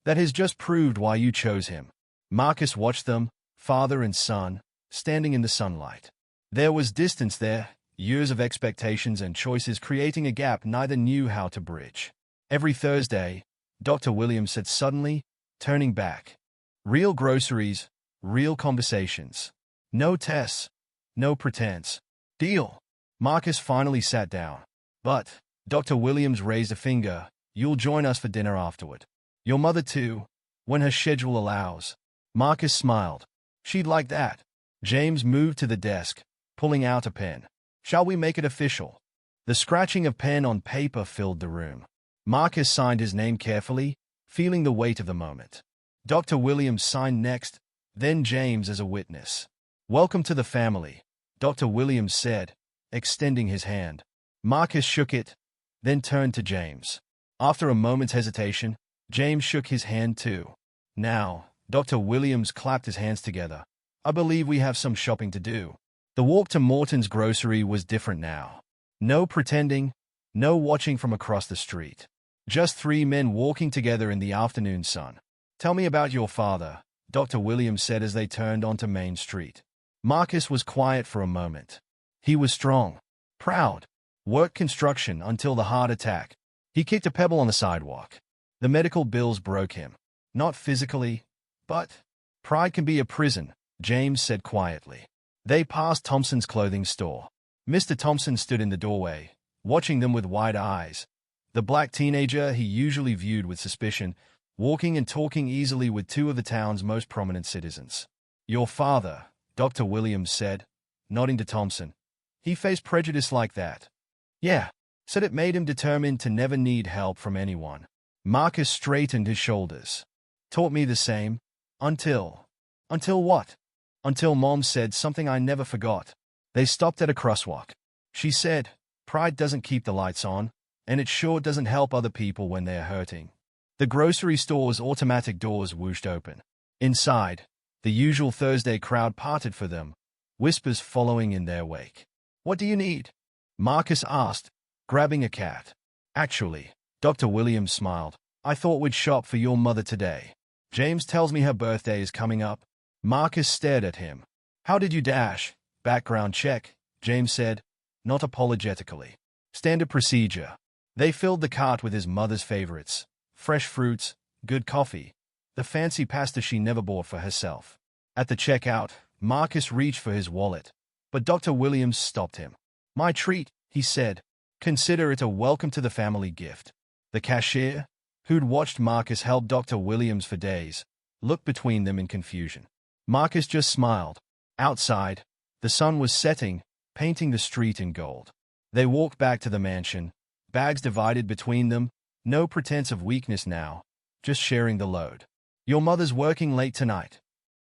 that has just proved why you chose him. Marcus watched them, father and son, standing in the sunlight. There was distance there, years of expectations and choices creating a gap neither knew how to bridge. Every Thursday, Dr. Williams said suddenly, turning back. Real groceries, real conversations. No tests, no pretense. Deal. Marcus finally sat down. But, Dr. Williams raised a finger, you'll join us for dinner afterward. Your mother too, when her schedule allows. Marcus smiled. She'd like that. James moved to the desk, pulling out a pen. Shall we make it official? The scratching of pen on paper filled the room. Marcus signed his name carefully, feeling the weight of the moment. Dr. Williams signed next, then James as a witness. Welcome to the family, Dr. Williams said, extending his hand. Marcus shook it, then turned to James. After a moment's hesitation, James shook his hand too. Now, Dr. Williams clapped his hands together. I believe we have some shopping to do. The walk to Morton's grocery was different now. No pretending, no watching from across the street. Just three men walking together in the afternoon sun. Tell me about your father, Dr. Williams said as they turned onto Main Street. Marcus was quiet for a moment. He was strong, proud, worked construction until the heart attack. He kicked a pebble on the sidewalk. The medical bills broke him. Not physically, but pride can be a prison, James said quietly. They passed Thompson's clothing store. Mr. Thompson stood in the doorway, watching them with wide eyes. The black teenager he usually viewed with suspicion, walking and talking easily with two of the town's most prominent citizens. Your father, Dr. Williams said, nodding to Thompson. He faced prejudice like that. Yeah, said it made him determined to never need help from anyone. Marcus straightened his shoulders. Taught me the same. Until what? Until Mom said something I never forgot. They stopped at a crosswalk. She said, pride doesn't keep the lights on, and it sure doesn't help other people when they're hurting. The grocery store's automatic doors whooshed open. Inside, the usual Thursday crowd parted for them, whispers following in their wake. What do you need? Marcus asked, grabbing a cat. Actually, Dr. Williams smiled. I thought we'd shop for your mother today. James tells me her birthday is coming up. Marcus stared at him. How did you dash? Background check, James said, not apologetically. Standard procedure. They filled the cart with his mother's favorites. Fresh fruits, good coffee, the fancy pasta she never bought for herself. At the checkout, Marcus reached for his wallet, but Dr. Williams stopped him. My treat, he said. Consider it a welcome to the family gift. The cashier, who'd watched Marcus help Dr. Williams for days, looked between them in confusion. Marcus just smiled. Outside, the sun was setting, painting the street in gold. They walked back to the mansion, bags divided between them, no pretense of weakness now, just sharing the load. Your mother's working late tonight?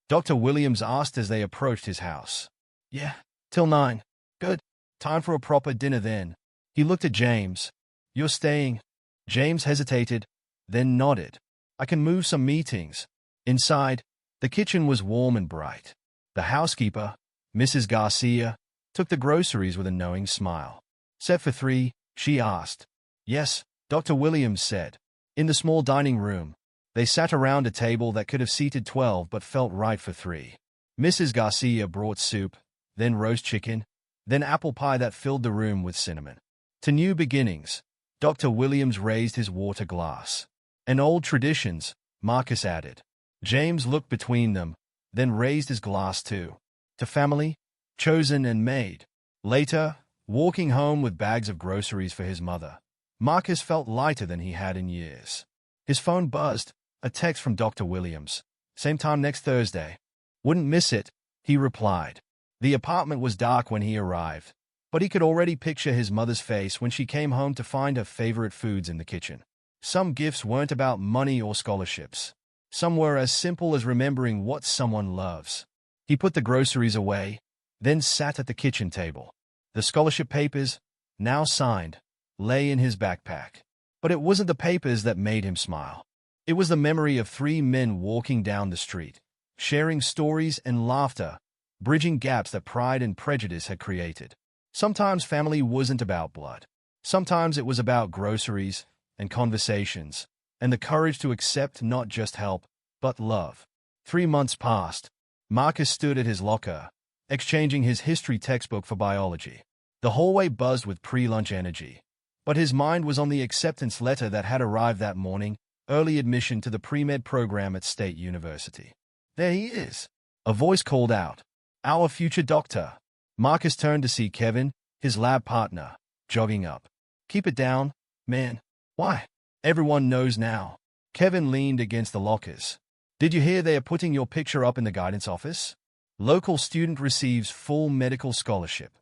Dr. Williams asked as they approached his house. Yeah, till 9. Good. Time for a proper dinner then. He looked at James. You're staying? James hesitated, then nodded. I can move some meetings. Inside, the kitchen was warm and bright. The housekeeper, Mrs. Garcia, took the groceries with a knowing smile. Set for 3, she asked. Yes, Dr. Williams said. In the small dining room, they sat around a table that could have seated 12 but felt right for 3. Mrs. Garcia brought soup, then roast chicken, then apple pie that filled the room with cinnamon. To new beginnings, Dr. Williams raised his water glass. And old traditions, Marcus added. James looked between them, then raised his glass too. To family, chosen and made. Later, walking home with bags of groceries for his mother, Marcus felt lighter than he had in years. His phone buzzed, a text from Dr. Williams. Same time next Thursday. Wouldn't miss it, he replied. The apartment was dark when he arrived, but he could already picture his mother's face when she came home to find her favorite foods in the kitchen. Some gifts weren't about money or scholarships. Some were as simple as remembering what someone loves. He put the groceries away, then sat at the kitchen table. The scholarship papers, now signed, lay in his backpack. But it wasn't the papers that made him smile. It was the memory of 3 men walking down the street, sharing stories and laughter, bridging gaps that pride and prejudice had created. Sometimes family wasn't about blood. Sometimes it was about groceries, and conversations, and the courage to accept not just help, but love. 3 months passed. Marcus stood at his locker, exchanging his history textbook for biology. The hallway buzzed with pre-lunch energy, but his mind was on the acceptance letter that had arrived that morning, early admission to the pre-med program at State University. "There he is," a voice called out. "Our future doctor." Marcus turned to see Kevin, his lab partner, jogging up. "Keep it down, man." "Why?" "Everyone knows now." Kevin leaned against the lockers. "Did you hear they are putting your picture up in the guidance office? Local student receives full medical scholarship."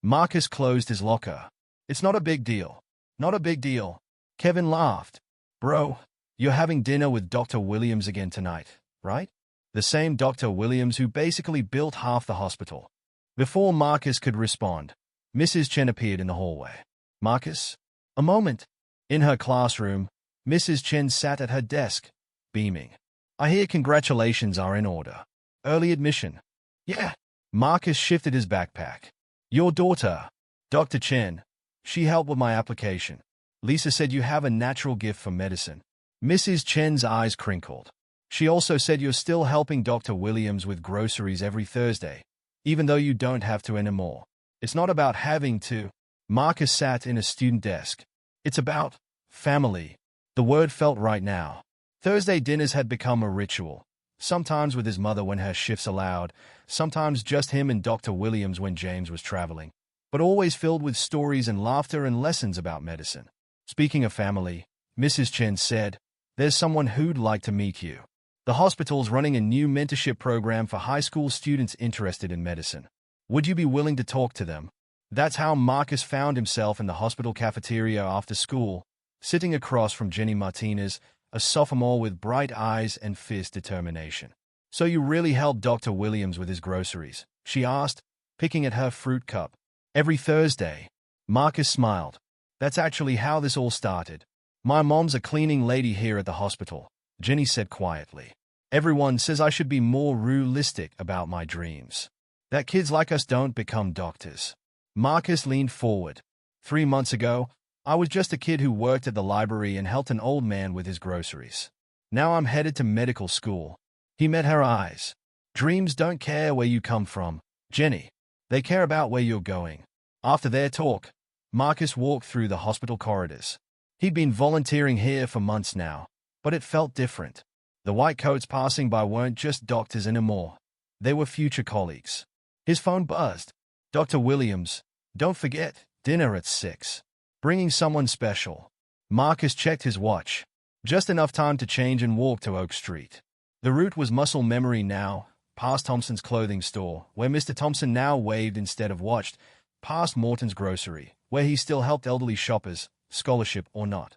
Marcus closed his locker. "It's not a big deal." "Not a big deal." Kevin laughed. "Bro, you're having dinner with Dr. Williams again tonight, right? The same Dr. Williams who basically built half the hospital." Before Marcus could respond, Mrs. Chen appeared in the hallway. "Marcus?" "A moment." In her classroom, Mrs. Chen sat at her desk, beaming. "I hear congratulations are in order. Early admission." "Yeah." Marcus shifted his backpack. "Your daughter, Dr. Chen, she helped with my application. Lisa said you have a natural gift for medicine." Mrs. Chen's eyes crinkled. "She also said you're still helping Dr. Williams with groceries every Thursday, even though you don't have to anymore. It's not about having to." Marcus sat in a student desk. "It's about family." The word felt right now. Thursday dinners had become a ritual, sometimes with his mother when her shifts allowed, sometimes just him and Dr. Williams when James was traveling, but always filled with stories and laughter and lessons about medicine. "Speaking of family," Mrs. Chen said, "there's someone who'd like to meet you. The hospital's running a new mentorship program for high school students interested in medicine. Would you be willing to talk to them?" That's how Marcus found himself in the hospital cafeteria after school, sitting across from Jenny Martinez, a sophomore with bright eyes and fierce determination. "So you really helped Dr. Williams with his groceries?" she asked, picking at her fruit cup. "Every Thursday." Marcus smiled. "That's actually how this all started. My mom's a cleaning lady here at the hospital," Jenny said quietly. "Everyone says I should be more realistic about my dreams. That kids like us don't become doctors." Marcus leaned forward. 3 months ago, I was just a kid who worked at the library and helped an old man with his groceries. Now I'm headed to medical school." He met her eyes. "Dreams don't care where you come from, Jenny. They care about where you're going." After their talk, Marcus walked through the hospital corridors. He'd been volunteering here for months now, but it felt different. The white coats passing by weren't just doctors anymore. They were future colleagues. His phone buzzed. "Dr. Williams, don't forget, dinner at 6. Bringing someone special." Marcus checked his watch. Just enough time to change and walk to Oak Street. The route was muscle memory now, past Thompson's clothing store, where Mr. Thompson now waved instead of watched, past Morton's grocery, where he still helped elderly shoppers, scholarship or not.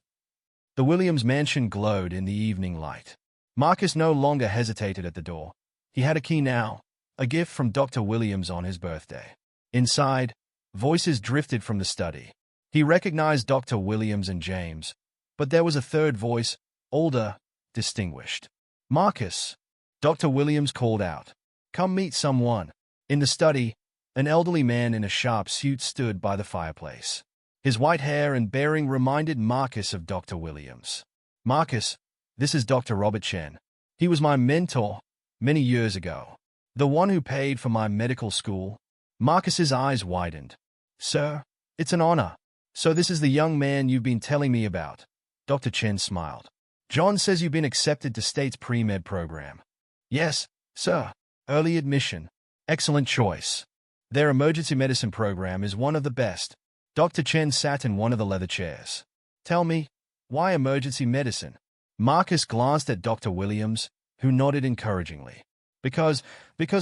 The Williams mansion glowed in the evening light. Marcus no longer hesitated at the door. He had a key now, a gift from Dr. Williams on his birthday. Inside, voices drifted from the study. He recognized Dr. Williams and James, but there was a third voice, older, distinguished. "Marcus," Dr. Williams called out. "Come meet someone." In the study, an elderly man in a sharp suit stood by the fireplace. His white hair and bearing reminded Marcus of Dr. Williams. "Marcus, this is Dr. Robert Chen. He was my mentor many years ago. The one who paid for my medical school." Marcus's eyes widened. "Sir, it's an honor. So this is the young man you've been telling me about." Dr. Chen smiled. "John says you've been accepted to State's pre-med program." "Yes, sir. Early admission. Excellent choice. Their emergency medicine program is one of the best." Dr. Chen sat in one of the leather chairs. "Tell me, why emergency medicine?" Marcus glanced at Dr. Williams, who nodded encouragingly. Because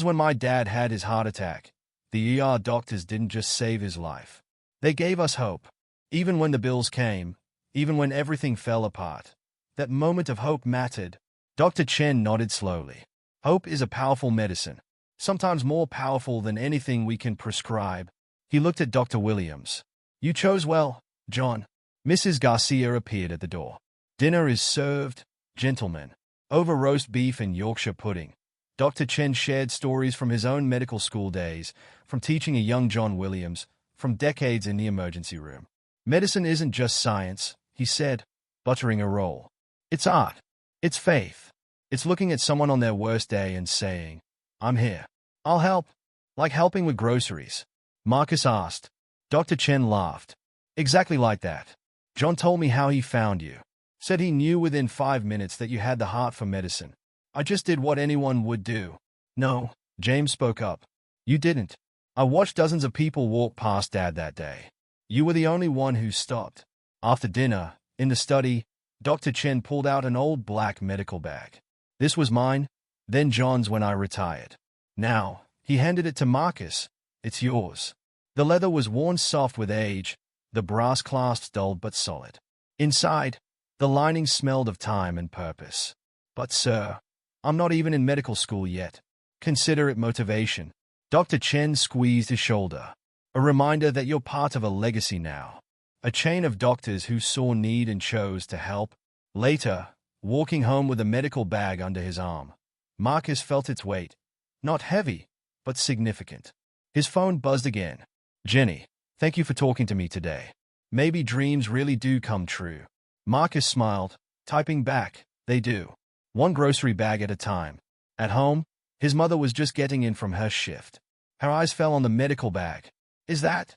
when my dad had his heart attack, the ER doctors didn't just save his life. They gave us hope. Even when the bills came, even when everything fell apart, that moment of hope mattered." Dr. Chen nodded slowly. "Hope is a powerful medicine, sometimes more powerful than anything we can prescribe." He looked at Dr. Williams. "You chose well, John." Mrs. Garcia appeared at the door. "Dinner is served, gentlemen." Over roast beef and Yorkshire pudding, Dr. Chen shared stories from his own medical school days, from teaching a young John Williams, from decades in the emergency room. "Medicine isn't just science," he said, buttering a roll. It's art. It's faith. It's looking at someone on their worst day and saying, I'm here. I'll help. Like helping with groceries. Marcus asked. Dr. Chen laughed. Exactly like that. John told me how he found you. Said he knew within 5 minutes that you had the heart for medicine. I just did what anyone would do. No, James spoke up. You didn't. I watched dozens of people walk past Dad that day. You were the only one who stopped. After dinner, in the study, Dr. Chen pulled out an old black medical bag. This was mine, then John's when I retired. Now, he handed it to Marcus. It's yours. The leather was worn soft with age, the brass clasps dulled but solid. Inside, the lining smelled of time and purpose. But sir, I'm not even in medical school yet. Consider it motivation. Dr. Chen squeezed his shoulder. A reminder that you're part of a legacy now. A chain of doctors who saw need and chose to help. Later, walking home with a medical bag under his arm, Marcus felt its weight. Not heavy, but significant. His phone buzzed again. Jenny, thank you for talking to me today. Maybe dreams really do come true. Marcus smiled, typing back, they do. One grocery bag at a time. At home, his mother was just getting in from her shift. Her eyes fell on the medical bag. Is that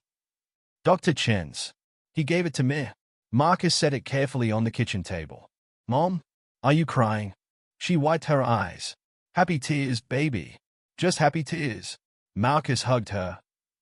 Dr. Chen's? He gave it to me. Marcus set it carefully on the kitchen table. Mom, are you crying? She wiped her eyes. Happy tears, baby. Just happy tears. Marcus hugged her,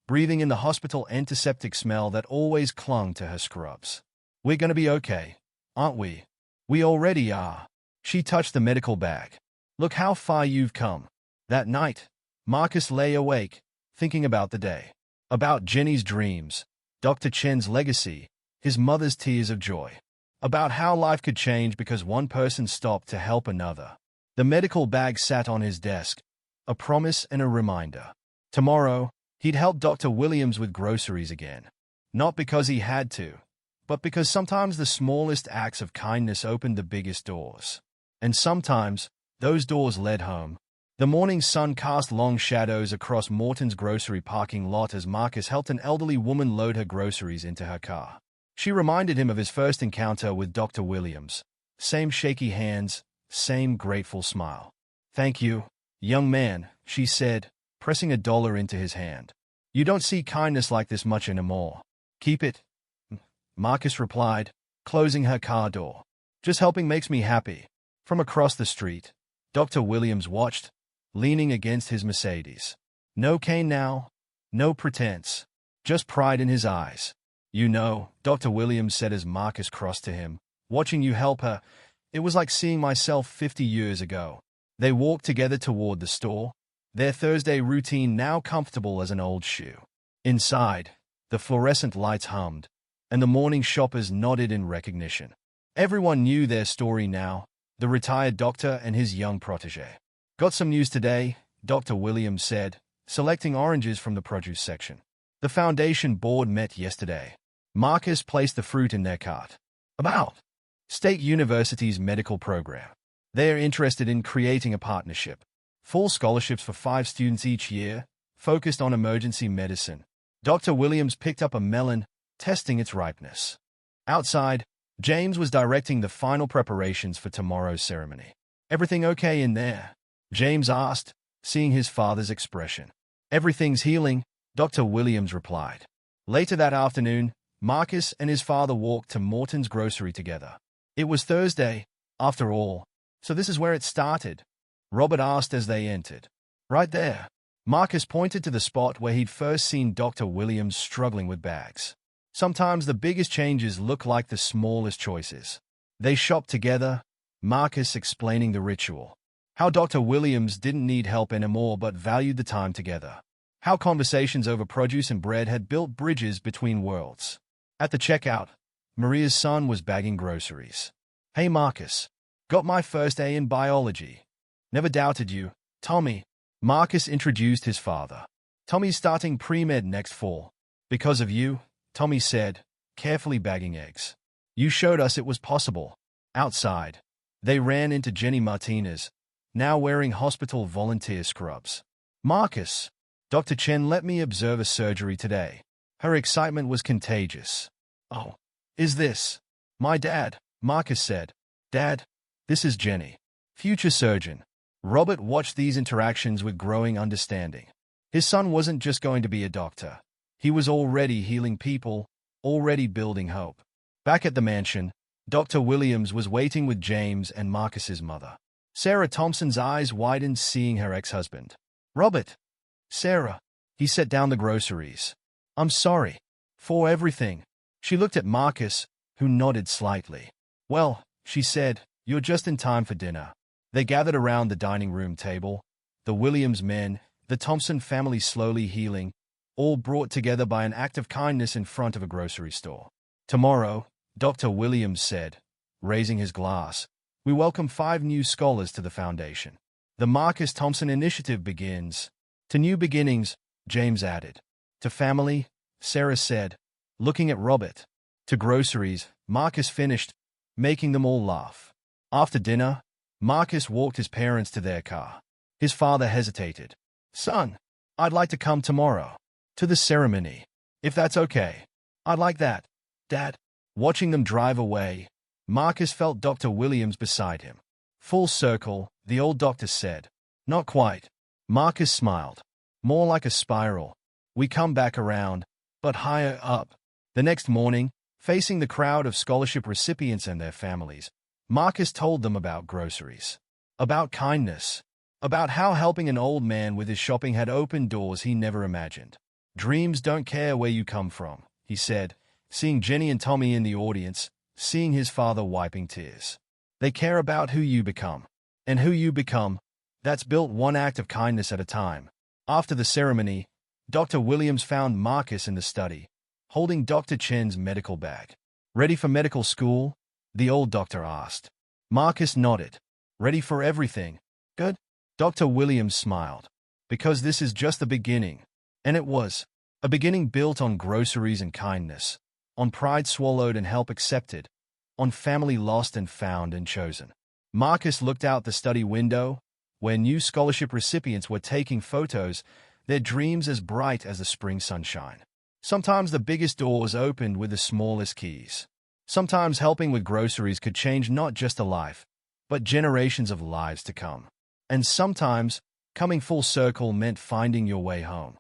breathing in the hospital antiseptic smell that always clung to her scrubs. We're gonna be okay, aren't we? We already are. She touched the medical bag. Look how far you've come. That night, Marcus lay awake, thinking about the day. About Jenny's dreams, Dr. Chen's legacy, his mother's tears of joy. About how life could change because one person stopped to help another. The medical bag sat on his desk, a promise and a reminder. Tomorrow, he'd help Dr. Williams with groceries again. Not because he had to, but because sometimes the smallest acts of kindness opened the biggest doors. And sometimes, those doors led home. The morning sun cast long shadows across Morton's grocery parking lot as Marcus helped an elderly woman load her groceries into her car. She reminded him of his first encounter with Dr. Williams. Same shaky hands, same grateful smile. Thank you, young man, she said, pressing $1 into his hand. You don't see kindness like this much anymore. Keep it, Marcus replied, closing her car door. Just helping makes me happy. From across the street, Dr. Williams watched, leaning against his Mercedes. No cane now, no pretense, just pride in his eyes. You know, Dr. Williams said as Marcus crossed to him, watching you help her, it was like seeing myself 50 years ago. They walked together toward the store, their Thursday routine now comfortable as an old shoe. Inside, the fluorescent lights hummed, and the morning shoppers nodded in recognition. Everyone knew their story now, the retired doctor and his young protege. Got some news today, Dr. Williams said, selecting oranges from the produce section. The foundation board met yesterday. Marcus placed the fruit in their cart. About State University's medical program. They are interested in creating a partnership. Full scholarships for 5 students each year, focused on emergency medicine. Dr. Williams picked up a melon, testing its ripeness. Outside, James was directing the final preparations for tomorrow's ceremony. Everything okay in there? James asked, seeing his father's expression. Everything's healing, Dr. Williams replied. Later that afternoon, Marcus and his father walked to Morton's grocery together. It was Thursday, after all, so this is where it started, Robert asked as they entered. Right there. Marcus pointed to the spot where he'd first seen Dr. Williams struggling with bags. Sometimes the biggest changes look like the smallest choices. They shopped together, Marcus explaining the ritual. How Dr. Williams didn't need help anymore but valued the time together. How conversations over produce and bread had built bridges between worlds. At the checkout, Maria's son was bagging groceries. Hey Marcus, got my first A in biology. Never doubted you, Tommy. Marcus introduced his father. Tommy's starting pre-med next fall. Because of you, Tommy said, carefully bagging eggs. You showed us it was possible. Outside, they ran into Jenny Martinez, now wearing hospital volunteer scrubs. Marcus, Dr. Chen let me observe a surgery today. Her excitement was contagious. Oh, is this my dad? Marcus said. Dad, this is Jenny, future surgeon. Robert watched these interactions with growing understanding. His son wasn't just going to be a doctor. He was already healing people, already building hope. Back at the mansion, Dr. Williams was waiting with James and Marcus's mother. Sarah Thompson's eyes widened seeing her ex-husband. Robert. Sarah. He set down the groceries. I'm sorry. For everything. She looked at Marcus, who nodded slightly. Well, she said, you're just in time for dinner. They gathered around the dining room table, the Williams men, the Thompson family slowly healing, all brought together by an act of kindness in front of a grocery store. Tomorrow, Dr. Williams said, raising his glass, we welcome 5 new scholars to the Foundation. The Marcus Thompson Initiative begins. To new beginnings, James added. To family, Sarah said, looking at Robert. To groceries, Marcus finished, making them all laugh. After dinner, Marcus walked his parents to their car. His father hesitated. Son, I'd like to come tomorrow. To the ceremony. If that's okay. I'd like that, Dad. Watching them drive away, Marcus felt Dr. Williams beside him. Full circle, the old doctor said. Not quite. Marcus smiled. More like a spiral. We come back around, but higher up. The next morning, facing the crowd of scholarship recipients and their families, Marcus told them about groceries. About kindness. About how helping an old man with his shopping had opened doors he never imagined. Dreams don't care where you come from, he said, seeing Jenny and Tommy in the audience, seeing his father wiping tears. They care about who you become. And who you become, that's built one act of kindness at a time. After the ceremony, Dr. Williams found Marcus in the study, holding Dr. Chen's medical bag. Ready for medical school? The old doctor asked. Marcus nodded. Ready for everything. Good? Dr. Williams smiled. Because this is just the beginning. And it was. A beginning built on groceries and kindness, on pride swallowed and help accepted, on family lost and found and chosen. Marcus looked out the study window, where new scholarship recipients were taking photos, their dreams as bright as the spring sunshine. Sometimes the biggest doors opened with the smallest keys. Sometimes helping with groceries could change not just a life, but generations of lives to come. And sometimes, coming full circle meant finding your way home.